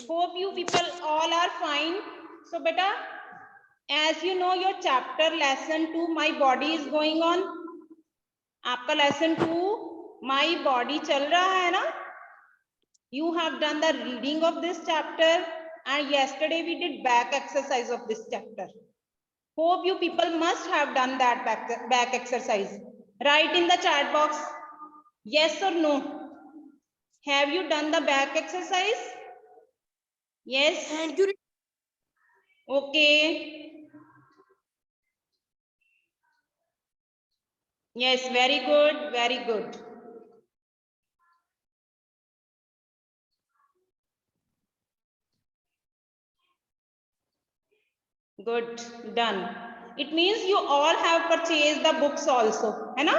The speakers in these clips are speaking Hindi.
Hope you people all are fine. So beta, as you know your chapter lesson 2 my body is going on. आपका lesson 2 my body चल रहा है ना? You have done the reading of this chapter and yesterday we did back exercise of this chapter. Hope you people must have done that back exercise. Write in the chat box yes or no. Have you done the back exercise? Yes. Okay. Yes, very good, very good. Good, done. It means you all have purchased the books also, है ना?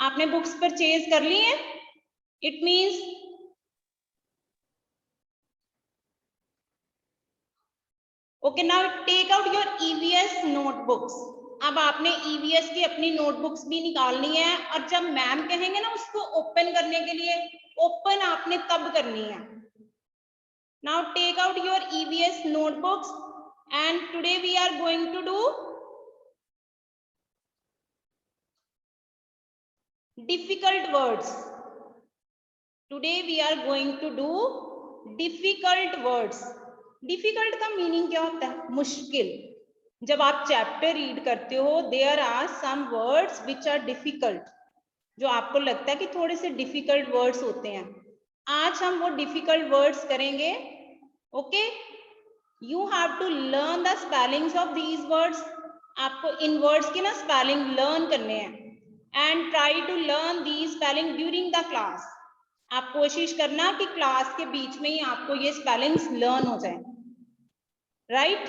आपने books purchase कर ली हैं? It means okay, now take out your EVS notebooks. अब आपने EVS की अपनी notebooks भी निकालनी है और जब मैम कहेंगे ना उसको open करने के लिए open आपने तब करनी है. Now take out your EVS notebooks and today we are going to do difficult words. Today we are going to do difficult words. Difficult का meaning क्या होता है? मुश्किल. जब आप चैप्टर रीड करते हो there are some words which are difficult, जो आपको लगता है कि थोड़े से डिफिकल्ट वर्ड्स होते हैं. आज हम वो डिफिकल्ट वर्ड्स करेंगे. Okay, you have to learn the spellings of these words. आपको इन वर्ड्स की ना स्पेलिंग लर्न करने हैं and try to learn the spelling during the class. आप कोशिश करना कि क्लास के बीच में ही आपको ये स्पेलिंग्स लर्न हो जाए. Right?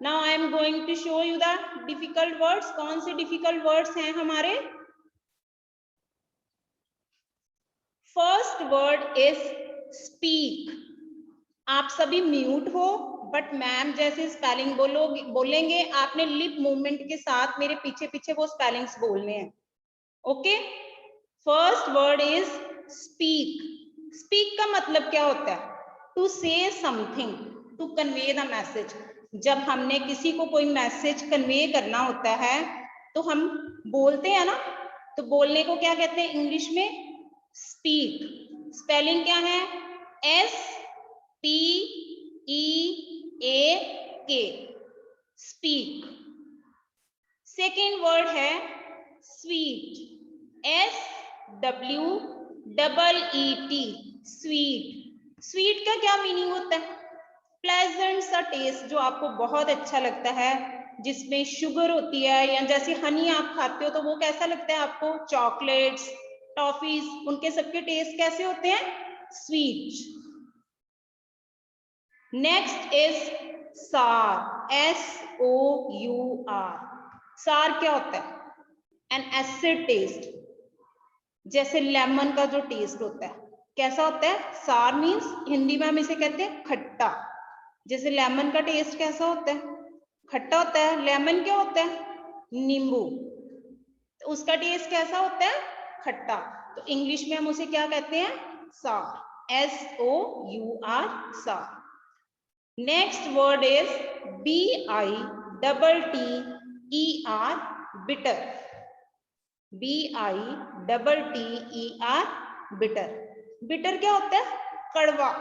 Now I am going to show you the difficult words. कौन से difficult words हैं हमारे? First word is speak. आप सभी म्यूट हो बट मैम जैसे स्पेलिंग बोलेंगे आपने लिप मूवमेंट के साथ मेरे पीछे पीछे वो स्पेलिंग्स बोलने हैं. Okay, first word is speak. Speak का मतलब क्या होता है? To say something, to convey the message. जब हमने किसी को कोई मैसेज कन्वे करना होता है तो हम बोलते हैं ना, तो बोलने को क्या कहते हैं इंग्लिश में? स्पीक. स्पेलिंग क्या है? SPEAK, speak. सेकेंड वर्ड है स्वीट. SWEET, sweet. स्वीट का क्या मीनिंग होता है? प्लेजेंट सा टेस्ट, जो आपको बहुत अच्छा लगता है, जिसमें शुगर होती है, या जैसे हनी आप खाते हो तो वो कैसा लगता है आपको? चॉकलेट्स, टॉफीज, उनके सबके टेस्ट कैसे होते हैं? Sweet. Next is sour. SOUR. Sour क्या होता है? An acid taste. जैसे लेमन का जो टेस्ट होता है कैसा होता है? सार मीन्स हिंदी में हम इसे कहते हैं खट्टा. जैसे लेमन का टेस्ट कैसा होता है? खट्टा होता है. लेमन क्या होता है? नींबू. तो उसका टेस्ट कैसा होता है? खट्टा. तो इंग्लिश में हम उसे क्या कहते हैं? सार. SOUR, सार. Next word is BITTER, bitter. BITTER, bitter. Bitter क्या होता है? कड़वा.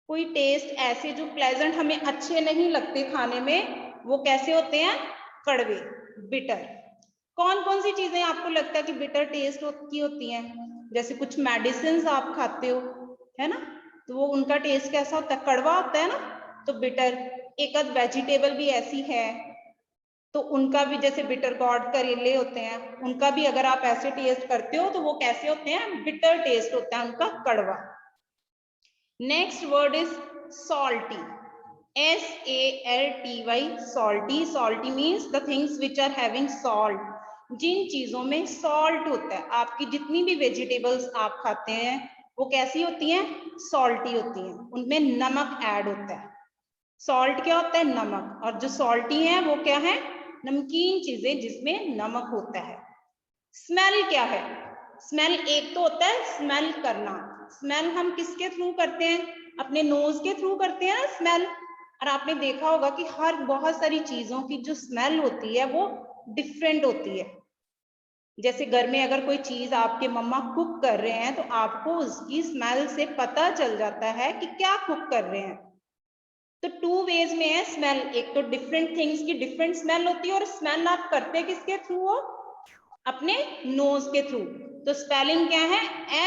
कोई टेस्ट ऐसे जो प्लेजेंट हमें अच्छे नहीं लगते खाने में, वो कैसे होते हैं? कड़वे. बिटर. कौन कौन सी चीजें आपको लगता है कि बिटर टेस्ट की होती हैं? जैसे कुछ मेडिसिन आप खाते हो, है ना, तो वो उनका टेस्ट कैसा होता है? कड़वा होता है ना, तो बिटर. एक आध वेजिटेबल भी ऐसी है तो उनका भी, जैसे बिटर गॉर्ड करेले होते हैं, उनका भी अगर आप ऐसे टेस्ट करते हो तो वो कैसे होते हैं? बिटर टेस्ट होता है उनका, कड़वा. Next word is salty. SALTY, salty. Salty means the things which are having salt. जिन चीजों में सॉल्ट होता है. आपकी जितनी भी वेजिटेबल्स आप खाते हैं वो कैसी होती हैं? सॉल्टी होती हैं. उनमें नमक ऐड होता है. सॉल्ट क्या होता है? नमक. और जो सॉल्टी है वो क्या है? नमकीन चीजें जिसमें नमक होता है. स्मेल क्या है? स्मेल एक तो होता है स्मेल करना. स्मेल हम किसके थ्रू करते हैं? अपने नोज के थ्रू करते हैं ना स्मेल। और आपने देखा होगा कि हर बहुत सारी चीजों की जो स्मेल होती है वो डिफरेंट होती है। जैसे घर में अगर कोई चीज आपके मम्मा कुक कर रहे हैं तो आपको उसकी स्मेल से पता चल जाता है कि क्या कुक कर रहे हैं। तो 2 वेज में है स्मेल, एक तो डिफरेंट थिंग्स की डिफरेंट स्मेल होती है और स्मेल आप करते किसके थ्रू हो? अपने नोज के थ्रू। तो स्पेलिंग क्या है?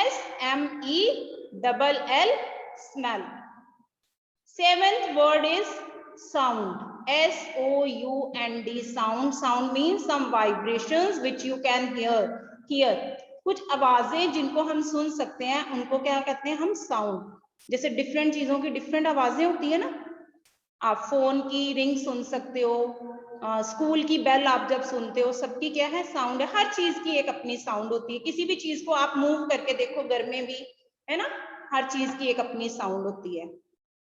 SMELL smell. 7th word is sound. SOUND sound. Sound means some vibrations which you can hear. कुछ आवाजें जिनको हम सुन सकते हैं उनको क्या कहते हैं हम? साउंड। जैसे डिफरेंट चीजों की डिफरेंट आवाजें होती है ना, आप फोन की रिंग सुन सकते हो, स्कूल की बेल आप जब सुनते हो, सबकी क्या है? साउंड है। हर चीज की एक अपनी साउंड होती है। किसी भी चीज को आप मूव करके देखो घर में भी, है ना, हर चीज की एक अपनी साउंड होती है।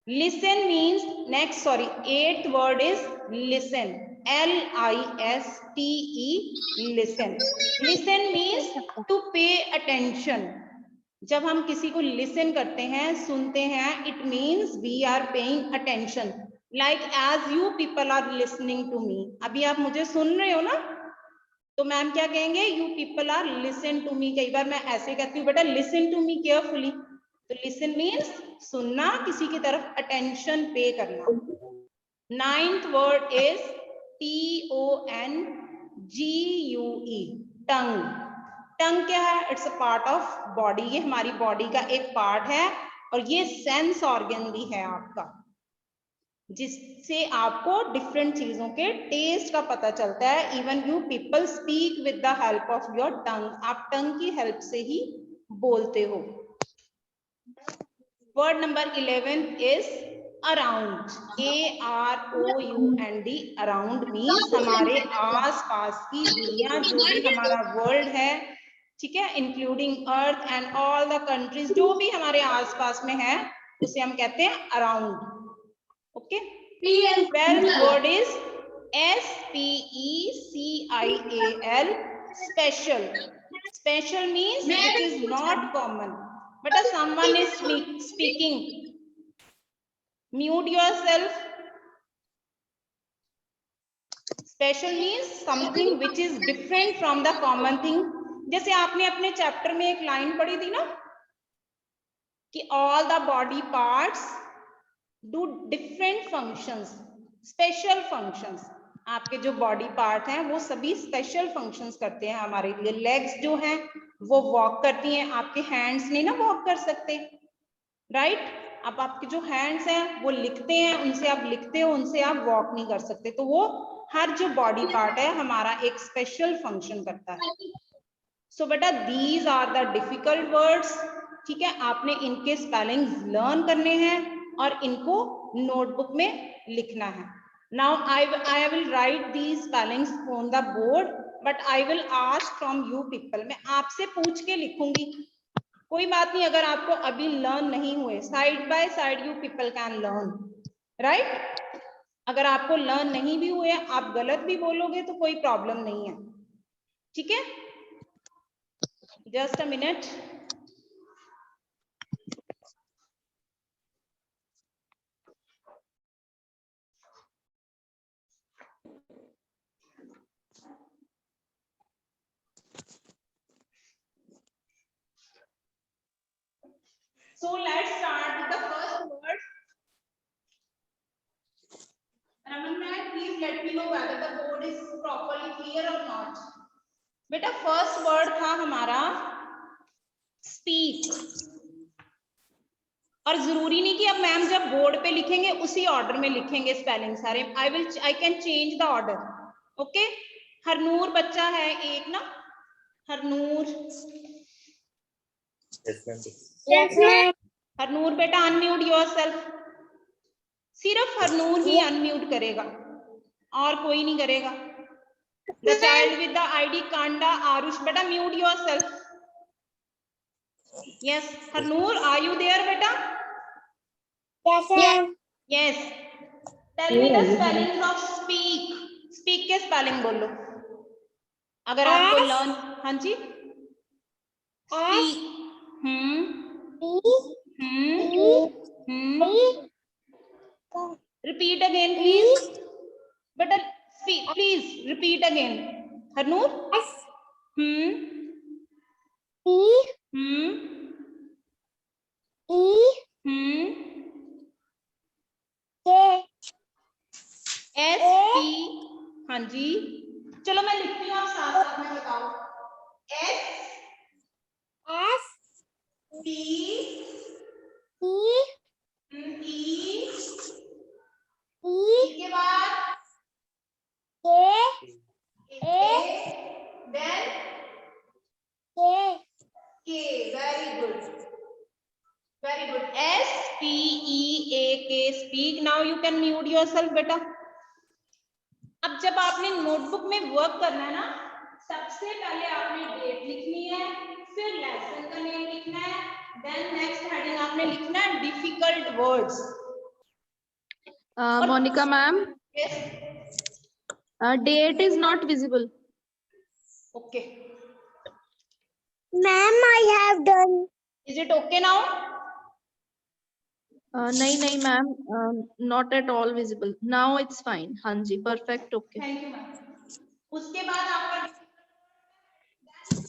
Listen means next, sorry, 8th word is listen. LISTE, listen. Listen means to pay attention. जब हम किसी को listen करते हैं, सुनते हैं, it means we are paying attention. Like as you people are listening to me. अभी आप मुझे सुन रहे हो ना, तो मैम क्या कहेंगे? You people are listen to me. कई बार मैं ऐसे कहती हूँ, बेटा listen to me carefully. तो listen means सुनना, किसी की तरफ attention पे करना। 9th word is TONGUE, tongue. टंग क्या है? It's a part of body. ये हमारी बॉडी का एक पार्ट है और ये सेंस ऑर्गन भी है आपका, जिससे आपको डिफरेंट चीजों के टेस्ट का पता चलता है। Even you people speak with the help of your tongue. आप टंग की हेल्प से ही बोलते हो। Word number 11 is around. AROUND। Around means हमारे आस पास की दुनिया, जो भी हमारा वर्ल्ड है, ठीक है, including earth and all the countries, जो भी हमारे आस पास में है उसे हम कहते हैं around. Okay. 12th word is SPECIAL, special. Special means which is not common. But if someone is speaking, mute yourself. Special means something which is different from the common thing. जैसे आपने अपने चैप्टर में एक लाइन पढ़ी थी ना कि all the body parts do different functions, special functions. आपके जो बॉडी पार्ट हैं वो सभी स्पेशल फंक्शंस करते हैं हमारे लिए। लेग्स जो हैं वो वॉक करती हैं, आपके हैंड्स नहीं ना वॉक कर सकते, राइट? अब आपके जो हैंड्स हैं वो लिखते हैं, उनसे आप लिखते हो, उनसे आप वॉक नहीं कर सकते। तो वो हर जो बॉडी पार्ट है हमारा एक स्पेशल फंक्शन करता है। सो बेटा these are the difficult words, ठीक है, आपने इनके स्पेलिंग्स लर्न करने हैं और इनको नोटबुक में लिखना है। Now I will write these spellings on the board, but I will ask from you people. मैं आपसे पूछ के लिखूंगी, कोई बात नहीं अगर आपको अभी लर्न नहीं हुए, side by side you people can learn, right? अगर आपको लर्न नहीं भी हुए, आप गलत भी बोलोगे तो कोई प्रॉब्लम नहीं है, ठीक है? Just a minute. So let's start with the first word. Raman, please let me know whether the board is properly clear or not. बेटा फर्स्ट वर्ड था हमारा स्पीक, और जरूरी नहीं कि अब मैम जब बोर्ड पे लिखेंगे उसी ऑर्डर में लिखेंगे स्पेलिंग सारे। I can change the order. Okay. Harnoor बच्चा है एक ना, हरनूर। हरनूर बेटा अनम्यूट योरसेल्फ। सिर्फ हरनूर ही अनम्यूट करेगा और कोई नहीं करेगा। The child with the ID Kanda Aarush, बेटा mute yourself. Yes Harnoor, are you there बेटा? Yes. Tell me the spelling of speak. Speak के स्पेलिंग बोलो अगर आपको लर्न। हाँ जी, speak. Repeat again, please. But please repeat again. Harnoor. SP. हाँ जी, चलो मैं लिखती हूँ, आप साथ साथ में बताओ। SP के बाद then K. Very good. Very good. SPEAK. Speak. Now you can mute yourself, बेटा। अब जब आपने नोटबुक में वर्क करना है ना, सबसे पहले आपने डेट लिखनी है, फिर लेसन का नेम लिखना है, देन नेक्स्ट हेडिंग आपने लिखना है difficult words. Monica ma'am, Yes. date is not visible. Okay. Ma'am, I have done. Is it okay now? नहीं ma'am, not at all visible. Now it's fine. हाँ जी, perfect, okay. Thank you ma'am. उसके बाद आपका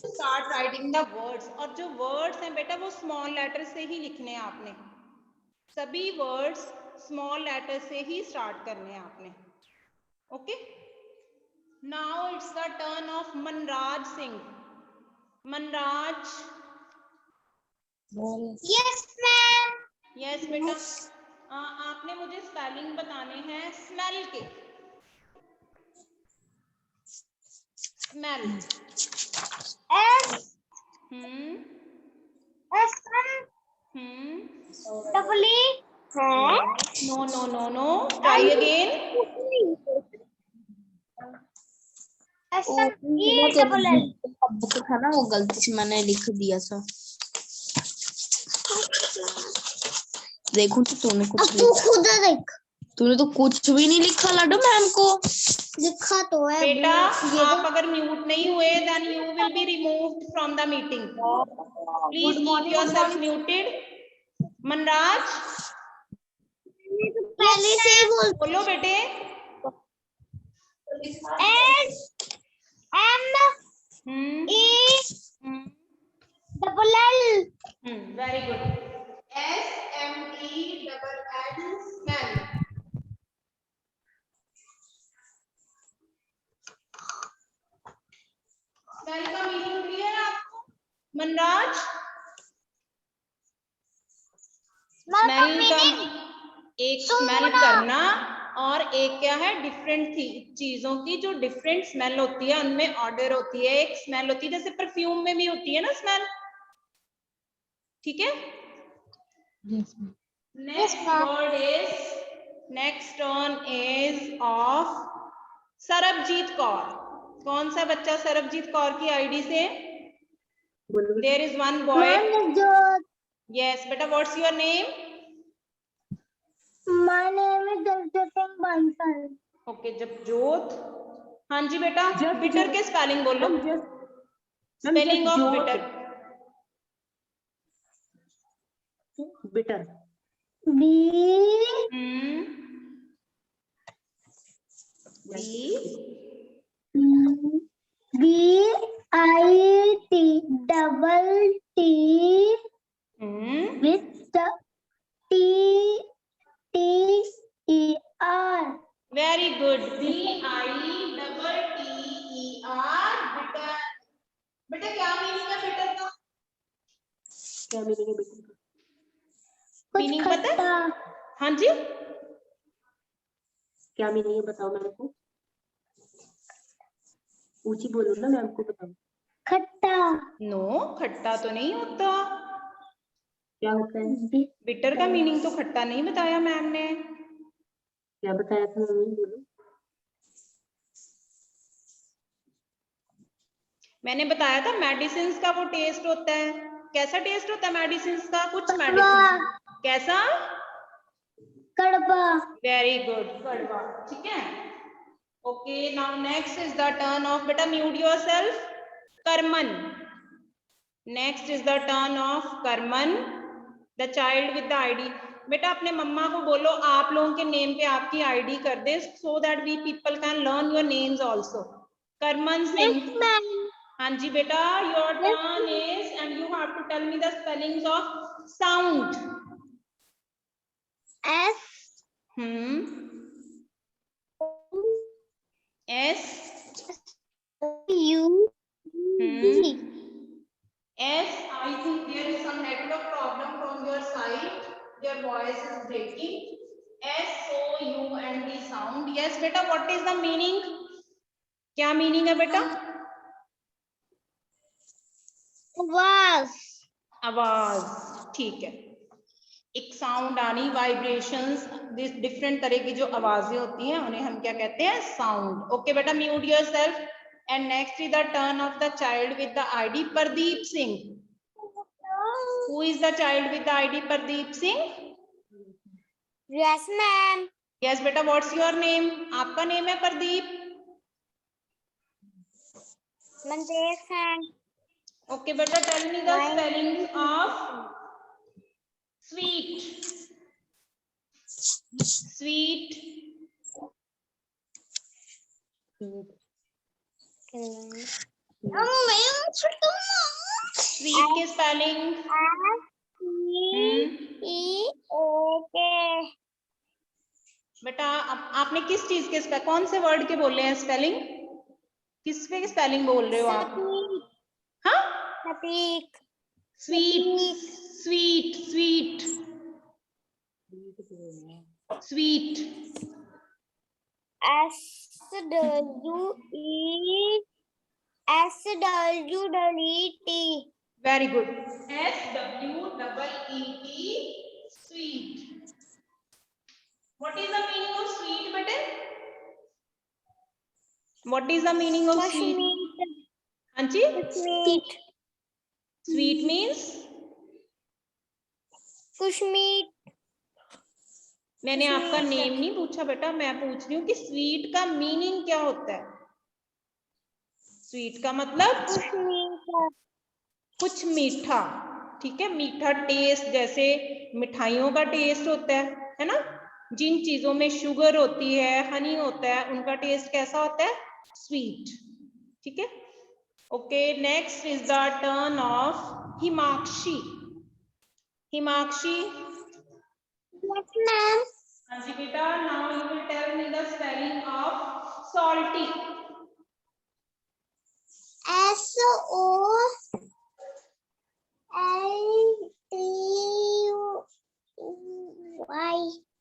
स्टार्ट राइटिंग द वर्ड्स, और जो वर्ड्स हैं बेटा वो स्मॉल लेटर से ही लिखने हैं आपने, सभी वर्ड्स स्मॉल लेटर से ही स्टार्ट करने हैं आपने। Okay, now it's the turn of Manraj Singh. Manraj. Yes, ma'am. Yes बेटा, आपने मुझे स्पेलिंग बताने हैं स्मेल के। Smell. S double E. No no no no, try again. S E double L. Book था ना, वो गलती से मैंने लिख दिया था। देखो तो तूने कुछ तू खुद देख। तूने तो कुछ भी नहीं लिखा लड्डू मैम को। लिखा तो है बेटा, आप अगर म्यूट नहीं हुए then you will be removed from the meeting. Please keep yourself muted. Manraj, पहले से ही बोलो बेटे। S M E double L. Very good. SMELL smell. Smell का मीनिंग क्लियर है आपको मनराज? स्मेल का एक स्मेल करना और एक क्या है, डिफरेंट चीजों की जो डिफरेंट स्मेल होती है उनमें ऑर्डर होती है। एक स्मेल होती है जैसे परफ्यूम में भी होती है ना स्मेल, ठीक है? Next word is, next turn is of Sarabjit Kaur. कौन सा बच्चा सरबजीत कौर की आईडी से? There is one boy. Yes बेटा, what's your name? My name is Jagjot Singh Bansal. Okay, Japjot. हाँ जी बेटा, बिटर के स्पेलिंग बोलो। Spelling of bitter. Bitter. B I T double T with T T E R. Very good. BITTER bitter. बेटा क्या मीनिंग है बिटर का? क्या मीनिंग है बिटर का? मीनिंग पता है? हाँ जी, क्या मीनिंग है बताओ मेरे को। ऊंची बोलो ना, मैम को बताओ। खट्टा। नो, खट्टा तो नहीं होता। क्या होता है? बिटर का मीनिंग तो खट्टा नहीं बताया मैम ने। क्या बताया था मम्मी, बोलो। मैंने बताया था मेडिसिन का वो टेस्ट होता है। कैसा टेस्ट होता है मेडिसिन का? कुछ मेडिसिन कैसा? कड़वा। वेरी गुड, कड़वा। ठीक है, okay. Now next is the turn of, बेटा mute yourself, Karman. Next is the turn of Karman. The child with the ID. बेटा अपने मम्मा को बोलो आप लोगों के नेम पे आपकी आईडी कर दे, so that we people can learn your names also. Karman Singh. Yes, ma'am. हाँ जी बेटा, your turn is and you have to tell me the spellings of sound. S S U D. S, I think there is some network problem from your side. Your voice is breaking. S O U N D sound. Yes, beta. What is the meaning? क्या meaning है बेटा? Was. आवाज, ठीक है। एक साउंड आनी, वाइब्रेशंस, डिफरेंट तरह की जो आवाजें होती हैं उन्हें हम क्या कहते हैं? साउंड। ओके बेटा, mute yourself. And next is the turn of the child with the ID Pradeep Singh. Who is the child with the ID Pardeep Singh? Yes, ma'am. Yes, beta. What's your name? आपका name है Pradeep. Mandeep Singh. Okay, beta. Tell me the spelling of sweet. Sweet. Sweet के spelling. Okay. बेटा आपने किस चीज के कौन से वर्ड के बोल रहे हैं स्पेलिंग? किस पे स्पेलिंग बोल रहे हो आप? हाँ? Pratik. Sweet sweet sweet sweet. SWEET. Very good. SWEET, sweet. What is the meaning of sweet, बेटे? What is the meaning of sweet? हाँ जी? Sweet. Sweet means? Kushmeet. मैंने आपका नेम नहीं पूछा बेटा, मैं पूछ रही हूँ कि स्वीट का मीनिंग क्या होता है? स्वीट का मतलब कुछ मीठा, ठीक है। मीठा टेस्ट, जैसे मिठाइयों का टेस्ट होता है ना? जिन चीजों में शुगर होती है, हनी होता है, उनका टेस्ट कैसा होता है? स्वीट, ठीक है। Okay, next is the turn of Himakshi. Himakshi. Yes, ma'am. हाँ जी बेटा, now you will tell me the spelling of salty. SOLTY.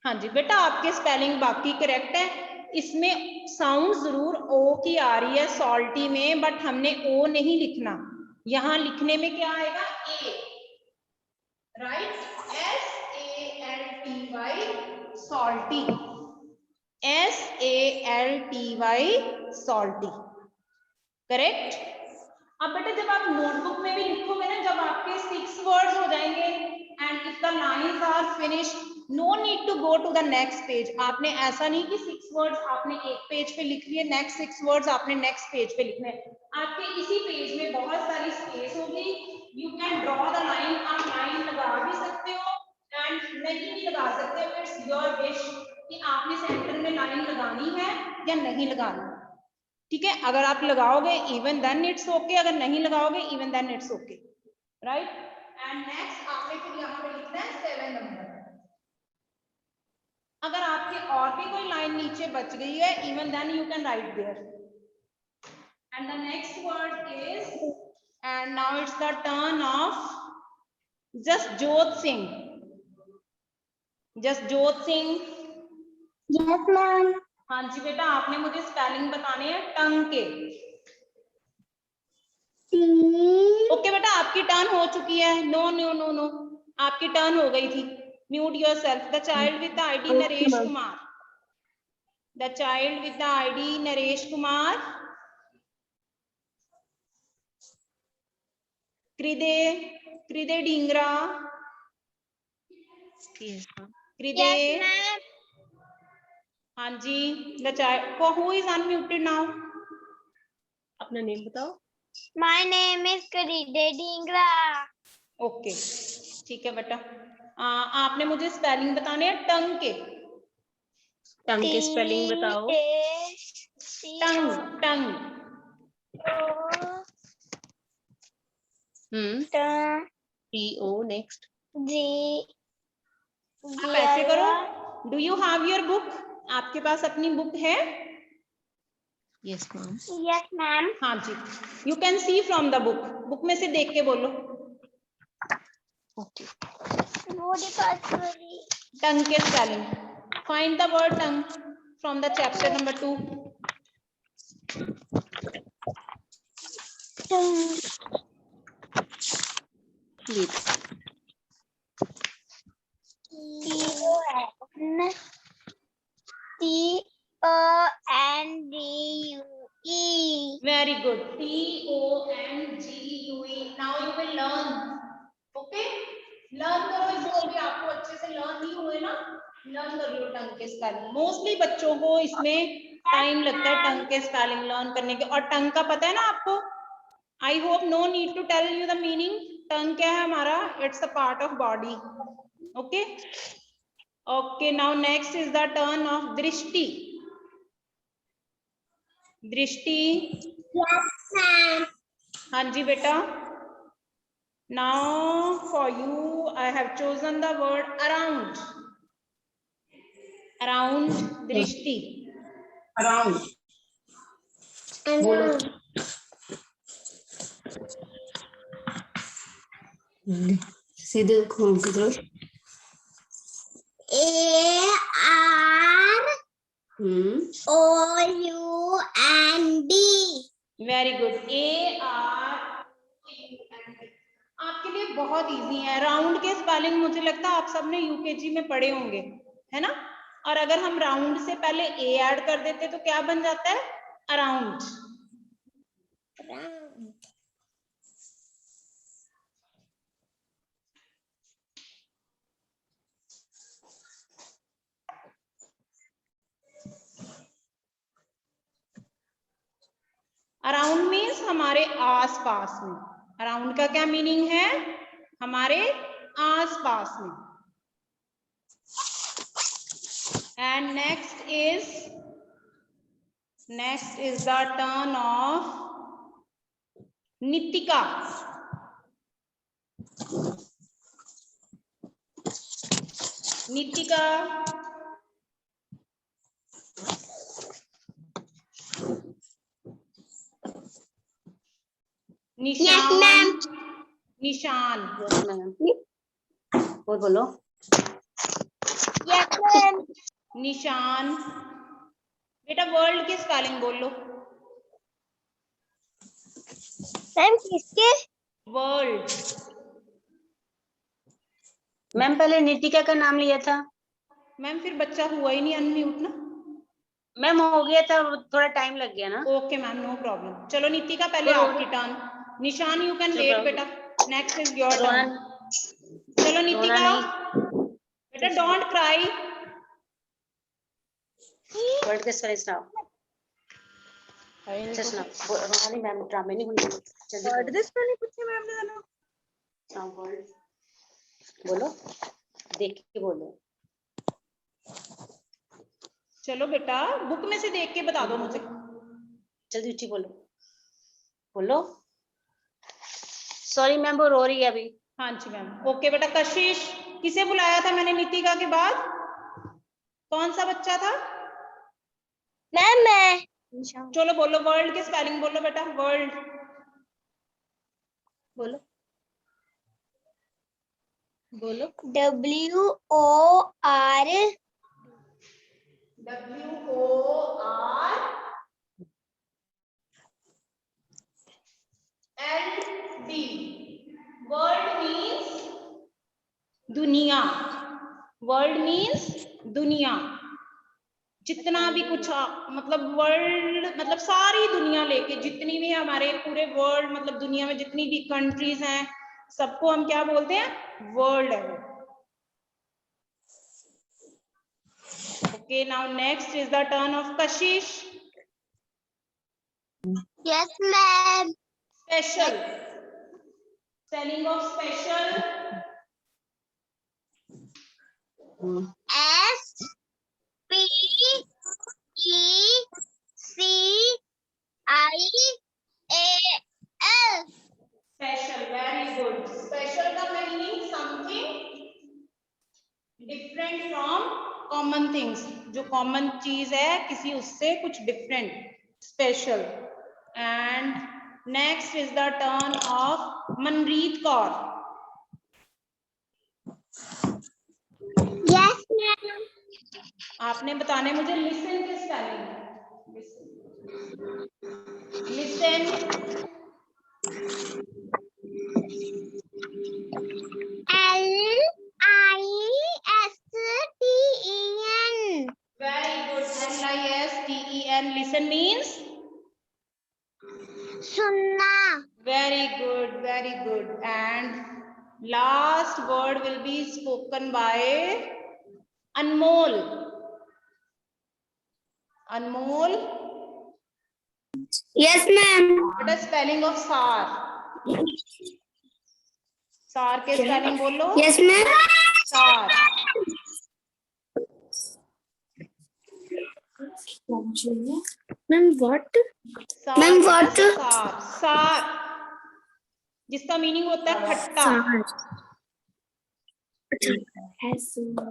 हाँ जी बेटा, आपके स्पेलिंग बाकी करेक्ट है। इसमें साउंड जरूर ओ की आ रही है सॉल्टी में, बट हमने ओ नहीं लिखना। यहाँ लिखने में क्या आएगा? A, right? SALTY, salty. SALTY, salty, correct. अब बेटा जब आप नोटबुक में भी लिखोगे ना, जब आपके 6 वर्ड्स हो जाएंगे and if the lines are finished, no need to go to the next page. आपने ऐसा नहीं कि 6 वर्ड्स आपने एक पेज पे लिख लिए, नेक्स्ट 6 वर्ड्स आपने नेक्स्ट पेज पे लिखने। आपके इसी पेज में बहुत सारी स्पेस होगी, you can draw the line. आप लाइन लगा भी सकते हो एंड नहीं भी लगा सकते हो, इट्स योर विश कि आपने सेंटर में लाइन लगानी है या नहीं लगानी, ठीक है। अगर आप लगाओगे इवन देन इट्स ओके, अगर नहीं लगाओगे even then it's okay, right. And next आपने फिर यहाँ पे लिखना है 7 नंबर। अगर आपके और भी कोई लाइन नीचे बच गई है, even then you can write there. And the next word is, and now it's the turn of Jasjot Singh. Jasjot Singh. Yes, ma'am. हाँ जी बेटा, आपने मुझे स्पेलिंग बताने हैं टंग के। ओके बेटा, आपकी टर्न हो चुकी है। नो नो नो नो, आपकी टर्न हो गई थी। Mute yourself. The child with the ID Naresh Kumar. The child with the ID Naresh Kumar. Karide, Karide Dhingra. Karide. Yes, ma'am. हाँ जी, the child, who is unmuted now? अपना नेम बताओ। My name is Karide Dhingra. Okay, ठीक है बेटा। आपने मुझे स्पेलिंग बताने हैं टंग के। टंग के स्पेलिंग बताओ। Tongue tongue TO next. आप ऐसे करो, do you have your book? आपके पास अपनी बुक है? Yes ma'am. Yes, ma'am. हाँ जी, you can see from the book, book में से देख के बोलो। ओके। टंग के spelling, find the word tongue from the chapter number 2। Tongue. Very good. Tongue. Now you will learn. Okay? Learn करो इसको भी, आपको अच्छे से learn नहीं हुए ना, learn कर लो टंग के स्पेलिंग। मोस्टली बच्चों को इसमें टाइम लगता है टंग के स्पेलिंग लर्न करने के। और टंग का पता है ना आपको? I hope no need to tell you the meaning. Tongue क्या है हमारा? It's a part of body. Okay okay, now next is the turn of Drishti. Drishti. Yes, ma'am. हाँ जी बेटा। Now for you I have chosen the word around. Around दृष्टि। अराउंड। बोलो। सीधे कौन सी तरफ? AROUND. Very good. AR। आपके लिए बहुत इजी है। राउंड के स्पेलिंग मुझे लगता है आप सबने यूकेजी में पढ़े होंगे, है ना? और अगर हम राउंड से पहले ए ऐड कर देते तो क्या बन जाता है? अराउंड। अराउंड मीन्स हमारे आस पास में। अराउंड का क्या मीनिंग है? हमारे आस पास में। And next is the turn of Nitika. Nitika. निशान। निशान। बोलो। Yes, ma'am. निशान। बेटा वर्ल्ड की स्पेलिंग बोल लो। मैम किसके? वर्ल्ड। मैम पहले नितिका का नाम लिया था। मैम फिर बच्चा हुआ ही नहीं अनम्यूट ना। मैम हो गया था, थोड़ा टाइम लग गया ना। Okay ma'am, no problem. चलो नितिका पहले आपकी turn. Nishan you can wait बेटा, नेक्स्ट इज योर टर्न। चलो नितिका बेटा, डोंट क्राई। वर्ड के स्पेलिंग सुनाओ। रोहानी मैम ड्रामे नहीं होंगे। वर्ड दे स्पेलिंग पूछे मैम ने जाना। हाँ वर्ड बोलो, देख के बोलो। चलो बेटा बुक में से देख के बता दो मुझे। जल्दी उठी बोलो। बोलो। सॉरी मैम वो रो रही है अभी। हाँ जी मैम। ओके बेटा, कशिश। किसे बुलाया था मैंने नितिका के बाद? कौन सा बच्चा था? मैम मैं। चलो बोलो, वर्ल्ड के स्पेलिंग बोलो बेटा। वर्ल्ड बोलो। बोलो। WOR WORLD। वर्ल्ड मीन्स दुनिया। वर्ल्ड मीन्स दुनिया। जितना भी कुछ मतलब वर्ल्ड मतलब सारी दुनिया लेके, जितनी भी हमारे पूरे वर्ल्ड मतलब दुनिया में जितनी भी कंट्रीज हैं सबको हम क्या बोलते हैं? वर्ल्ड है। Okay, now next is the turn of Kashish. Yes, ma'am. Special. Spelling of special. S P E C I A L. Special, very good. Special का meaning something different from common things. जो common चीज है किसी उससे कुछ different, special. And next is the turn of Manpreet Kaur. Yes, ma'am. आपने बताने मुझे listen के spelling. Listen. Listen. Very good. Listen. Listen means? Sunna. Very good, very good. And last word will be spoken by Anmol. Anmol, Yes, ma'am. what is spelling of SAR? SAR के spelling बोलो. Yes, ma'am. SAR. Ma'am, what? SAR. Ma'am, what? SAR. SAR. जिसका मीनिंग होता है खट्टा. SOUR.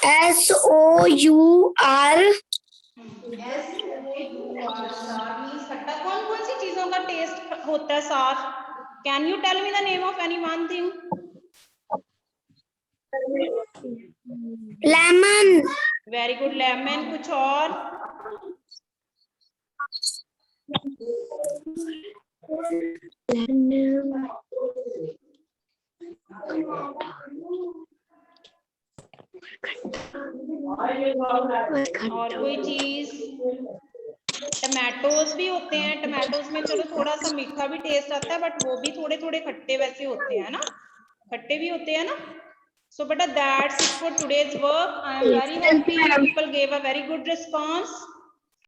SAR means खट्टा. कौन कौन सी चीजों का टेस्ट होता है SAR? Can you tell me the name of any one thing? Lemon. Very good. Lemon. कुछ और? और कोई चीज? टमाटोज भी होते हैं. टमाटोज में चलो थोड़ा सा मीठा भी टेस्ट आता है, बट वो भी थोड़े थोड़े खट्टे वैसे होते हैं ना, खट्टे भी होते हैं ना. So beta, that's it for today's work. I am very happy. People gave a very good response.